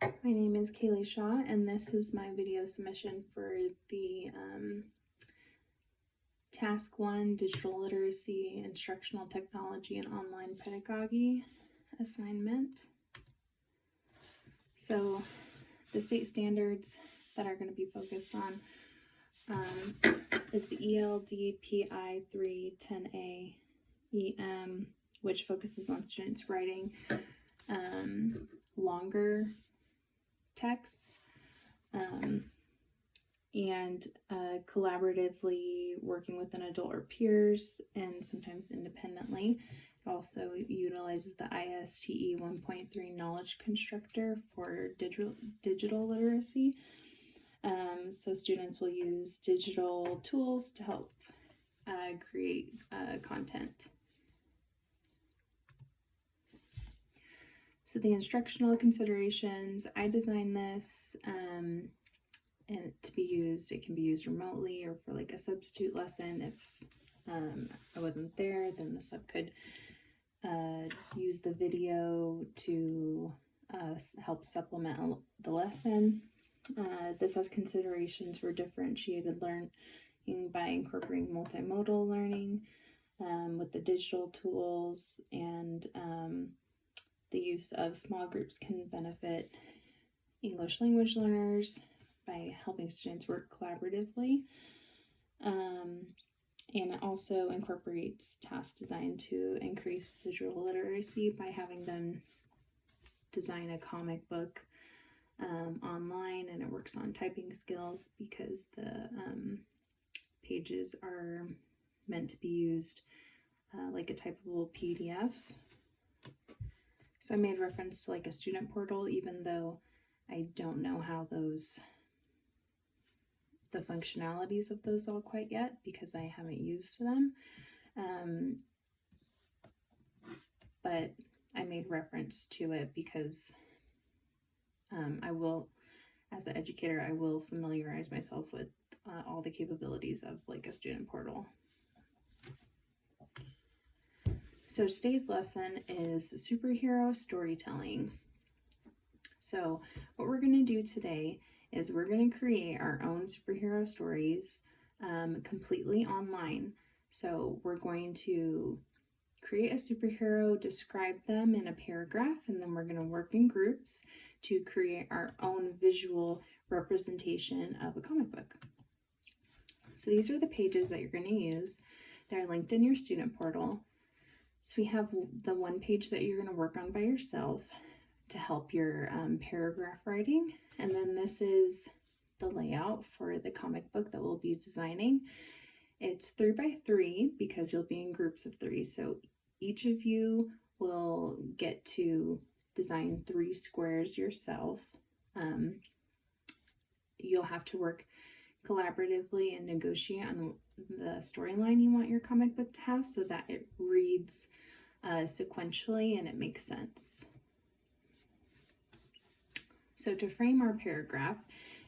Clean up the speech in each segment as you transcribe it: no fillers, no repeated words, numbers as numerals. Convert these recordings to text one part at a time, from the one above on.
My name is Kaylee Shaw, and this is my video submission for the Task 1 Digital Literacy, Instructional Technology, and Online Pedagogy assignment. So the state standards that are going to be focused on is the ELD-PI 310A EM, which focuses on students writing longer texts and collaboratively working with an adult or peers, and sometimes independently. It also utilizes the ISTE 1.3 knowledge constructor for digital literacy. So students will use digital tools to help create content. So the instructional considerations, I designed this and to be used, it can be used remotely or for like a substitute lesson. If I wasn't there, then the sub could use the video to help supplement the lesson. This has considerations for differentiated learning by incorporating multimodal learning with the digital tools, and the use of small groups can benefit English language learners by helping students work collaboratively. And it also incorporates tasks designed to increase digital literacy by having them design a comic book online, and it works on typing skills because the pages are meant to be used like a typable PDF. So I made reference to like a student portal, even though I don't know how the functionalities of those all quite yet because I haven't used them. But I made reference to it because I will, as an educator, I will familiarize myself with all the capabilities of like a student portal. So today's lesson is superhero storytelling. So what we're going to do today is we're going to create our own superhero stories completely online. So we're going to create a superhero, describe them in a paragraph, and then we're going to work in groups to create our own visual representation of a comic book. So these are the pages that you're going to use. They're linked in your student portal. So we have the one page that you're going to work on by yourself to help your paragraph writing. And then this is the layout for the comic book that we'll be designing. It's 3x3 because you'll be in groups of 3. So each of you will get to design 3 squares yourself. You'll have to work collaboratively and negotiate on the storyline you want your comic book to have so that it reads sequentially and it makes sense. So to frame our paragraph,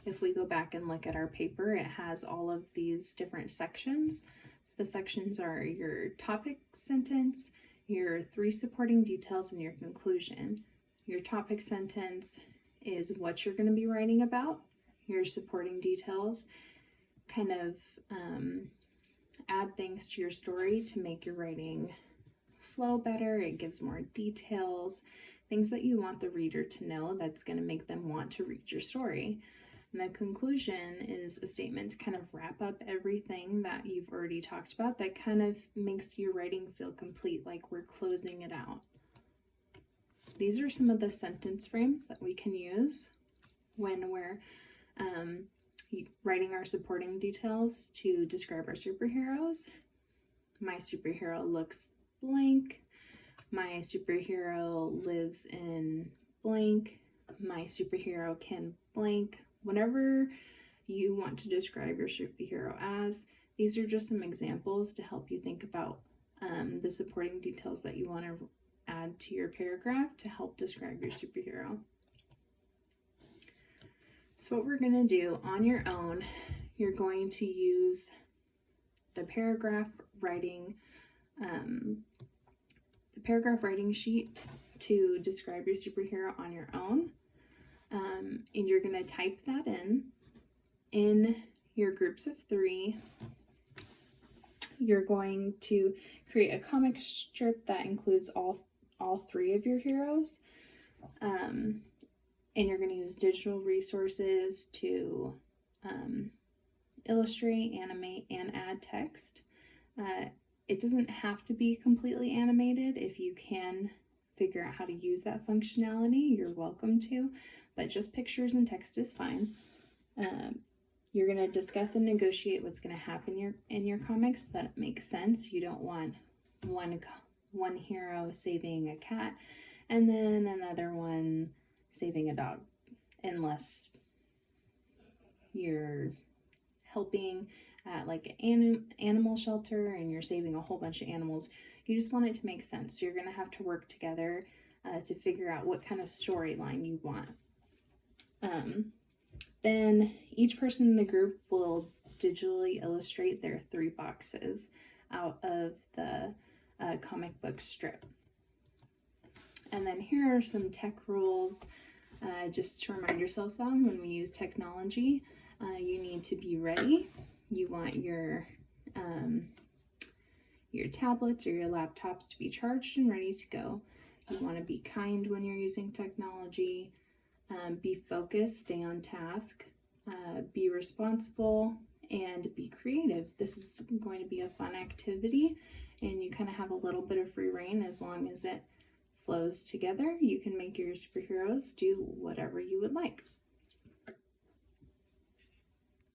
if we go back and look at our paper, it has all of these different sections. So the sections are your topic sentence, your 3 supporting details, and your conclusion. Your topic sentence is what you're going to be writing about. Your supporting details kind of add things to your story to make your writing flow better. It gives more details, things that you want the reader to know that's going to make them want to read your story. And the conclusion is a statement to kind of wrap up everything that you've already talked about that kind of makes your writing feel complete, like we're closing it out. These are some of the sentence frames that we can use when we're writing our supporting details to describe our superheroes. My superhero looks blank. My superhero lives in blank. My superhero can blank. Whatever you want to describe your superhero as, these are just some examples to help you think about the supporting details that you want to add to your paragraph to help describe your superhero. So what we're going to do on your own, you're going to use the paragraph writing sheet to describe your superhero on your own. And you're going to type that in your groups of 3. You're going to create a comic strip that includes all 3 of your heroes. And you're going to use digital resources to illustrate, animate, and add text. It doesn't have to be completely animated. If you can figure out how to use that functionality, you're welcome to, but just pictures and text is fine. You're going to discuss and negotiate what's going to happen in your comics so that it makes sense. You don't want one hero saving a cat and then another one saving a dog, unless you're helping at like an animal shelter and you're saving a whole bunch of animals. You just want it to make sense. So you're going to have to work together to figure out what kind of storyline you want. Then each person in the group will digitally illustrate their 3 boxes out of the comic book strip. And then here are some tech rules, just to remind yourselves on when we use technology. You need to be ready. You want your tablets or your laptops to be charged and ready to go. You want to be kind when you're using technology. Be focused, stay on task, be responsible, and be creative. This is going to be a fun activity, and you kind of have a little bit of free reign. As long as it flows together, you can make your superheroes do whatever you would like.